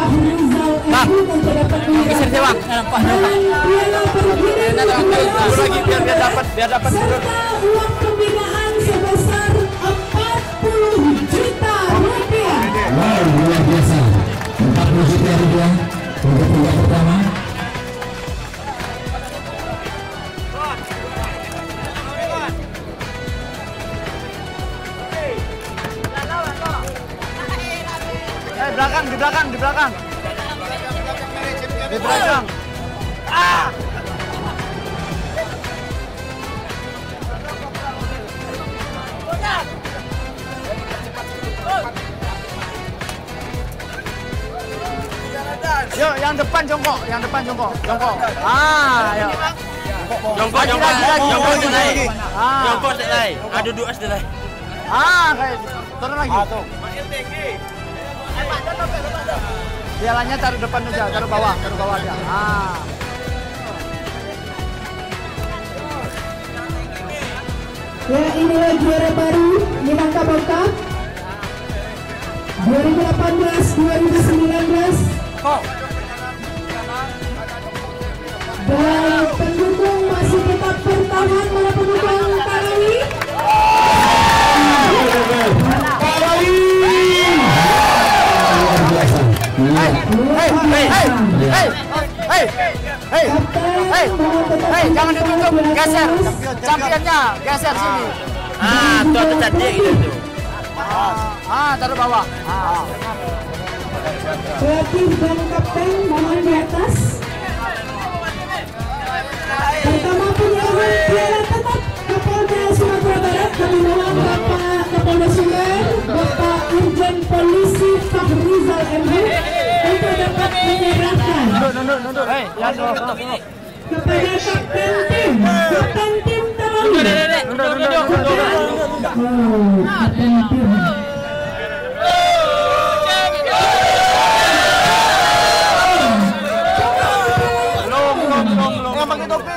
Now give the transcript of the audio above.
Fahrizal MU untuk dapat menyerahkan piala pergiring biar dapat serta uang pembinaan sebesar 40 juta rupiah. Wow, luar biasa. 40 juta rupiah untuk pilihan pertama. Di belakang. Ah! Yuk, yang depan jongkok. Ah, yuk. Jongkok selesai. Jongkok selesai. Duduk selesai. Kayak turun lagi. Pialanya taruh depan aja, taruh bawah aja. Ya, inilah juara baru Minangkabau Cup 2018-2019. Dan pendukung masih tetap bertahan, mana pendukung Parawi? Jangan ditutup, geser. Championnya geser sini. Tuh ada cantik gitu. Taruh bawah. Pelatih dan kapten mohon di atas. Pertama penyerahan piala tetap Kapolda Sumatera Barat, kami mohon Bapak Kapolda Sumber, Bapak Irjen Polisi Fahrizal MU untuk dapat menyerahkan Nunduk. kepada kapten tim Tarawi. Kapten tim. Belum. Yang pakai topi.